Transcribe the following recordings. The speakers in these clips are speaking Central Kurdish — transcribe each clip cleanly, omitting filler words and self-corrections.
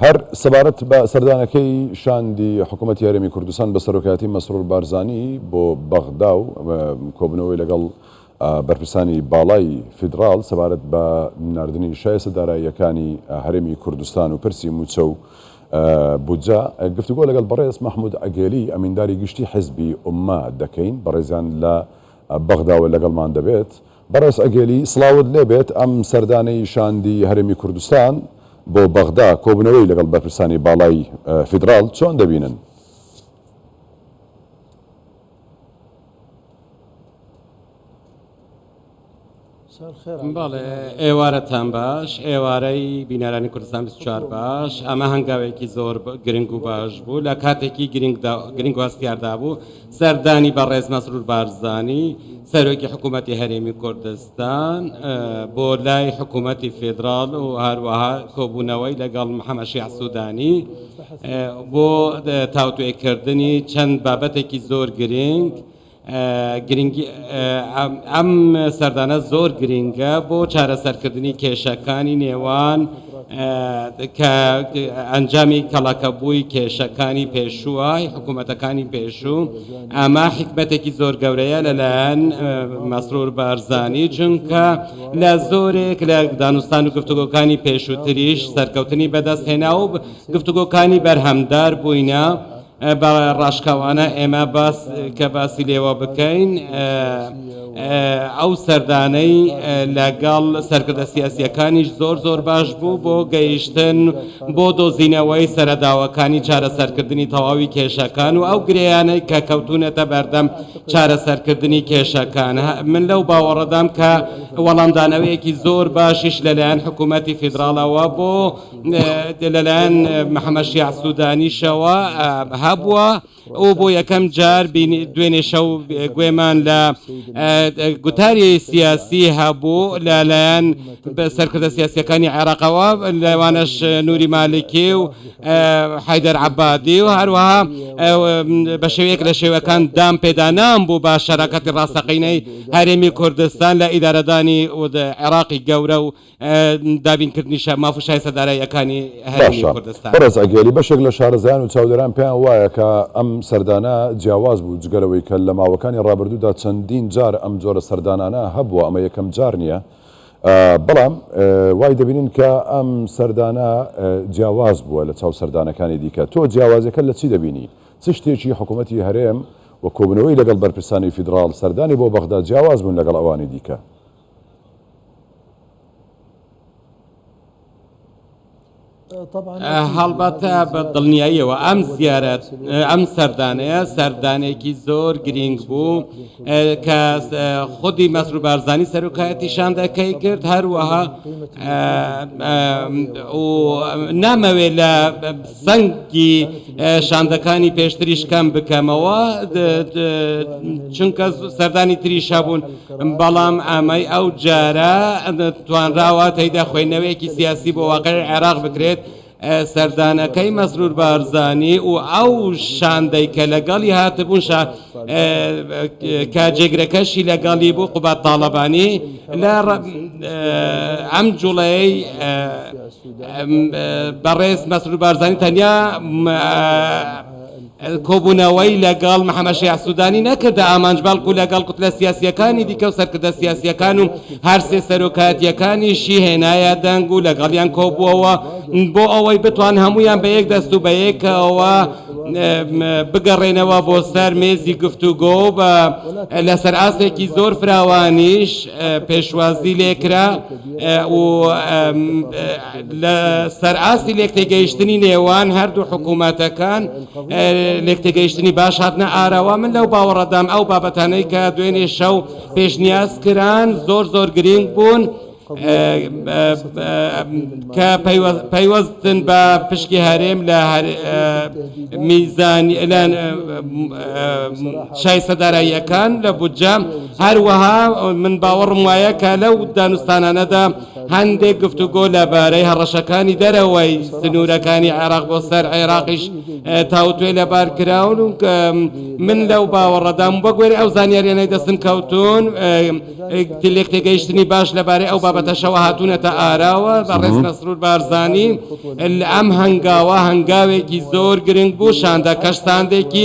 هەر سەبارەت بە سەردانەکەی شاندی حکوومەتی هەرێمی کوردستان بە سەرۆکایەتی مەسرور بارزانی بۆ بەغدا و کۆبنەوەی لەگەڵ بەرپرسانی باڵای فیدراڵ سەبارەت بە ناردنی شایستە داراییەکانی هەرێمی کوردستان و پرسی موچە و بودجا گفتوگۆ لەگەڵ بەڕێز محمود ئەگێلی ئەمینداری گشتی حزبی ئومە دەکەین بەڕێزان لە بەغداوە لەگەڵمان دەبێت. بەڕێز ئەگێلی سڵاوت لێبێت ئەم سەردانەی شاندی هەرێمی کوردستان بۆ بەغدا کۆبنەوەی لەگەڵ بەرپرسانی باڵای فیدراڵ چۆن دەبینن؟ بەڵێ ئێوارەتان باش، ئێوارەی بینەرانی کوردستان 24 باش، ئەمە هەنگاوێکی زۆر گرنگ و باش بوو لە کاتێکی گرنگ واستیاردا بوو سەردانی بەڕێز مەسرور بارزانی سەرۆکی حکوومەتی هەرێمی کوردستان بۆ لای حکوومەتی فێدراڵ و هەروەها کۆبوونەوەی لەگەڵ محەممەد شیع سوودانی بۆ تاوتوێکردنی چەند بابەتێکی زۆر گرنگ ئەم سەردانە زۆر گرنگە بۆ چارەسەرکردنی کێشەکانی نێوان کە ئەنجامی کەڵەکەبووی کێشەکانی پێشووە حکوومەتەکانی پێشوو ئەمە حکمەتێکی زۆر گەورەیە لەلایەن مەسرور بارزانی چونکە لە زۆرێک لە دانوستان و گفتوگۆکانی پێشووتریش سەرکەوتنی بەدەستهێنا و گفتوگۆکانی بەرهەمدار بووینە بە ڕاشکاوانە ئێمە کە باسی لێوە بکەین ئەو سەردانەی لەگەڵ سەرکردە سیاسیەکانیش زۆر باش بوو بۆ گەیشتن بۆ دۆزینەوەی سەرەداوەکانی چارەسەرکردنی تەواوی کێشەکان و ئەو گرێیانەی کە کەوتونەتە بەردەم چارەسەرکردنی کێشەکان. من لەو باوەڕەدام کە وەڵامدانەوەیەکی زۆر باشیش لەلایەن حکوومەتی فیدراڵەوە بۆ لەلایەن محەممەد شیع سوودانیشەوە هەبووە و بۆ یەکەم جار دوێنێ شەو گوێمان لە گوتاری سیاسی هەبوو لەلایەن سەرکردە سیاسیەکانی عێراقەوە لەوانش نووری مالکی و حەیدەر عەبادی و هەروەها بە شێوەیەک لە شێوەکان دام پێدانام بوو بە شەراکەتی ڕاستەقینەی هەرێمی کوردستان لە ئیدارەدانی عێراقی گەورە و دابینکردنی مافو شایستە داراییەکانی هەرێمی کوردستان. بەڕێز ئەگێلی بەشێک لە شارەزایان و چاودێران پێیان وایە کە ئەم سەردانە جیاواز بوو جگەرەوەی کە لە ماوەکانی ڕابردوودا چەندین جار ئەم جۆرە سەردانانە هەبووە ئەمە یەکەم جار نییە. بەڵام وای دەبینین کە ئەم سەردانە جیاواز بووە لە چاو سەردانەکانی دیکە. تۆ جیاوازەکە لە چی دەبینی؟ چ شتێکی حکوومەتی هەرێم و کۆبنەوەی لەگەڵ بەرپرسانی فیدراڵ سەردانی بۆ بەغدا جیاواز بوون لەگەڵ ئەوانی دیکە؟ هەڵبەتە بە دڵنیاییەوە ئەم سەردانەیە سەردانێکی زۆر گرنگ بوو کە خودی مەسرور بارزانی سەرۆکایەتیشان دەکەی کرد هەروەها نامەوێت لە سەنگی شاندەکانی پێشتریش کەم بکەمەوە چونکە سەردانی تریش هەبوون بەڵام ئەمەی ئەو جارە توانراوە تێیدا خوێندنەوەیەکی سیاسی بۆ واقعی عێراق بکرێت سەردانەکەی مەسرور بارزانی و ئەو شاندەی کە لەگەڵی هاتبوون کە جێگرەکەشی لەگەڵی بوو قوبات تاڵەبانی لە ئەم جوڵەی بەڕێز مەسرور بارزانی تەنیا کۆبوونەوەی لەگەڵ محەممەد شیع سوودانی نەکردە ئامانج بەڵکو لەگەڵ کوتلە سیاسیەکانی دیکە و سەرکردە سیاسیەکان و هەر سێ سەرۆکایەتیەکانیشی هێنایە دەنگ و لەگەڵیان کۆبووەوە بۆ ئەوەی بتوان هەمویان بە یەک دەست و بە یەکەوە بگەڕێنەوە بۆ سەر مێزی گفتوگۆ بە لەسەر ئاستێکی زۆر فراوانیش پێشوازی لێکرا و لەسەر ئاستی لێکتێگەیشتنی نێوان هەردوو حکوومەتەکان لێکتێگەیشتنی باش هاتنە ئاراوە. من لەو باوەڕەدام ئەو بابەتانەی کە دوێنێ شەو پێشنیاز کران زۆر گرنگ بوون کە پەیوەستن بە پشکی هەرێم لە میزانی شایستە داراییەکان لە بودجە هەروەها من باوەڕم وایە کە لەو دانوستانانەدا هەندێک گفتوگۆ لەبارەی هەڕەشەکانی دەرەوەی سنوورەکانی عێراق بۆ سەر عێراقیش تاوتوێ لەبار کراون و من لەو باوەڕەدام بە گوێرە ئەو زانیاریانەی دەستم کەوتون لێک تێگەیشتنی باش لەبارەی ئەو بابەتەشەوە هاتوونەتە ئاراوە بە ڕێز مەسرور بارزانی ئەم هەنگاوە هەنگاوێکی زۆر گرنگ بوو شاندە کەشتاندێکی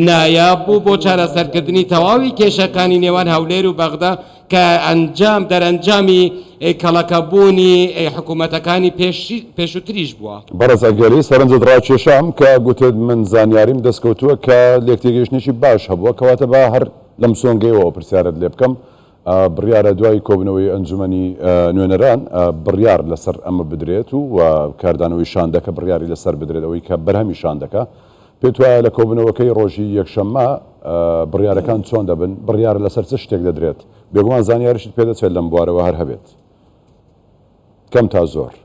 نایاب بوو بۆ چارەسەرکردنی تەواوی کێشەکانی نێوان هەولێر و بەغدا کە دەرەنجامی کەڵەکەبوونی حکوومەتەکانی پێشووتریش بووە. بەڕێز ئەگەری سەرنجت ڕاکێشام کە گوتت من زانیاریم دەستکەوتووە کە لێکتێگەیشتێکی باش هەبووە کەواتە بە هەر لەم سۆنگەیەوە پرسیارت لێ بکەم بڕیارە دوای کۆبنەوەی ئەنجومەنی نوێنەران بڕیار لەسەر ئەمە بدرێت و کاردانەوەی شاندەکە بڕیاری لەسەر بدرێت ئەوەی کە بەرهەمی شاندەکە پێت وایە لە کۆبنەوەکەی ڕۆژی یەکشەممە بڕیارەکان چۆن دەبن بڕیار لەسەر چ شتێک دەدرێت بێگومان زانیاریشت پێدەچێت لەم بوارەوە هەر هەبێت کەم تا زۆر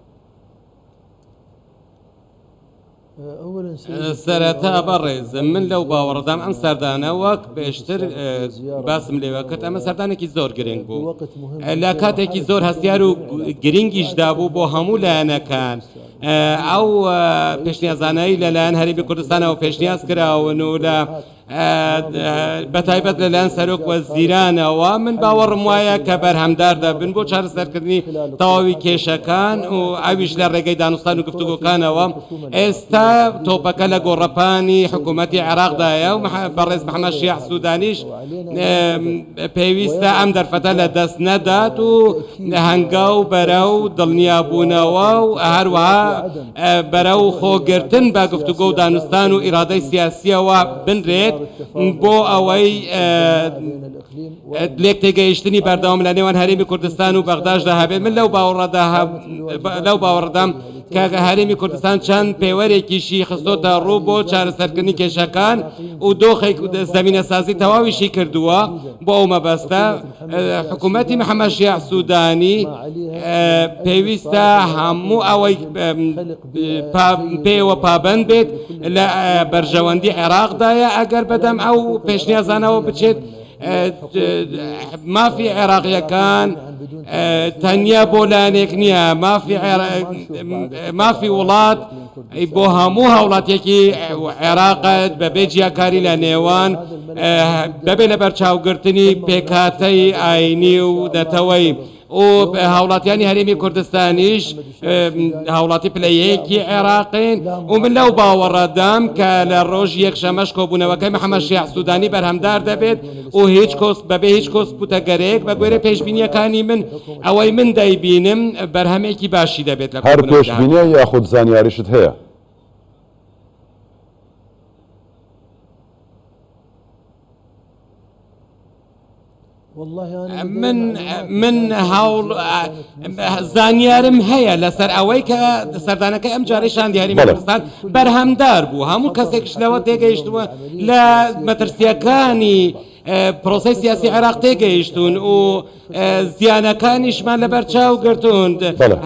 سەرەتا بەڕێزم من لەو باوەڕدام ئەم سەردانە وەک پێشتر باسم لێوە کرد ئەمە سەردانێکی زۆر گرنگ بوو لە کاتێکی زۆر هەستیار و گرنگیشدا بوو بۆ هەموو لایەنەکان ئەو پێشنیازانەی لەلایەن هەرێمی کوردستانەوە پێشنیاز کراون و لە بەتایبەت لەلایەن سەرۆک وەزیرانەوە من باوەڕم وایە کە بەرهەمدار دەبن بۆ چارەسەرکردنی تەواوی کێشەکان و ئەویش لە ڕێگەی دانوستان و گفتوگۆکانەوە ئێستا تۆپەکە لە گۆڕەپانی حکوومەتی عێراقدایە و بەڕێز محەممەد شیع سوودانیش پێویستە ئەم دەرفەتە لە دەست نەدات و هەنگاو بەرەو دڵنیابوونەوە و هەروەها بەرەو خۆگرتن بە گفتوگۆ و دانوستان و ئیرادەی سیاسیەوە بنرێت بۆ ئەوەی لێک تێگەیشتنی بەردەوام لە نێوان هەرێمی کوردستان و بەغداشدا هەبێت من لەو باوەڕدام کە هەرێمی کوردستان چەند پێوەرێکیشی خستۆتە ڕوو بۆ چارەسەرکردنی کێشەکان و دۆخێک زەمینە سازی تەواویشی کردووە بۆ ئەو مەبەستە حکوومەتی محەممەد شیع سوودانی پێویستە هەموو ئەوەی پێوە پابند بێت لە بەرژەوەندی عێراقدایە ئەگەر بەدەم ئەو پێشنیازانەوە بچێت مافی عێراقیەکان تەنیا بۆ لایەنێک نییە مافی وڵات بۆ هەموو هاوڵاتیەکی عێراقت بەبێ جیاکاری لە نێوان بەبێ لە بەرچاوگرتنی پێکاتەی ئاینی و دەتەوەی و هاوڵاتیانی هەرێمی کوردستانیش هاوڵاتی پلەیەکی عێراقین و من لەو باوەڕەدام کە لە ڕۆژ یەکشەمەش کۆبوونەوەکەی محەممەد شیع سوودانی بەرهەمدار دەبێت و هیچ کۆس بەبێ هیچ کۆسپوتەگەرەیەک بە گوێرە پێشبینیەکانی من ئەوەی من دەیبینم بەرهەمێکی باشی دەبێت لە هەر پێشبینیە یاخود زانیاریشت هەیە من هەوڵ زانیارم هەیە لەسەر ئەوەی کە سەردانەکەی ئەم جارەی شاندیاری کوردستان بەرهەمدار بوو هەموو کەسێکش لەوە تێگەیشتووە لە مەترسیەکانی پرۆسەی سیاسی عێراق تێگەیشتون و زیانەکانیشمان لەبەر چاو گرتوون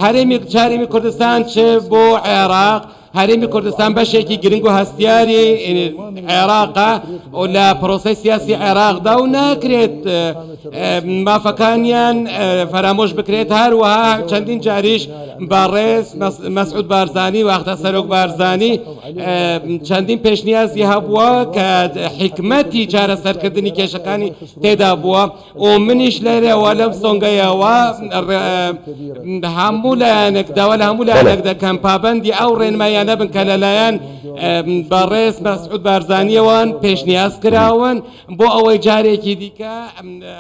هەرێمی کوردستان چ بۆ عێراق هەرێمی کوردستان بەشێکی گرنگ و هەستیاری عێراقە و لە پرۆسەی سیاسی عێراقدا و ناکرێت مافەکانیان فەرامۆش بکرێت هەروەها چەندین جاریش بەڕێز مەسعود بارزانی وەختە سەرۆک بارزانی چەندین پێشنیازی هەبووە کە حکمەتی چارەسەرکردنی کێشەکانی تێدا بووە و منیش لێرەوە لەم سۆنگەیەوە هەموو لایەنێک داوا لە هەموو لایەنێک دەکەم پابەندی ئەو ڕێنمایان نەبن کە لەلایەن بەڕێز مەسعود بارزانیەوەن پێشنیاز کراون بۆ ئەوەی جارێکی دیکە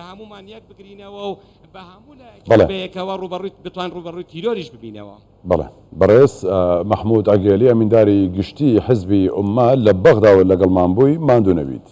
هەمومان یەک بگرینەوە و بە هەموو لایەکەوە ڕوبەڕووی بتوان ڕوبەڕووی تیرۆریش ببینەوە. بەڵێ بەڕێز محمود ئەگێلی ئەمینداری گشتی حزبی ئومە لە بەغداوە لەگەڵمان بووی ماندوو نەبیت.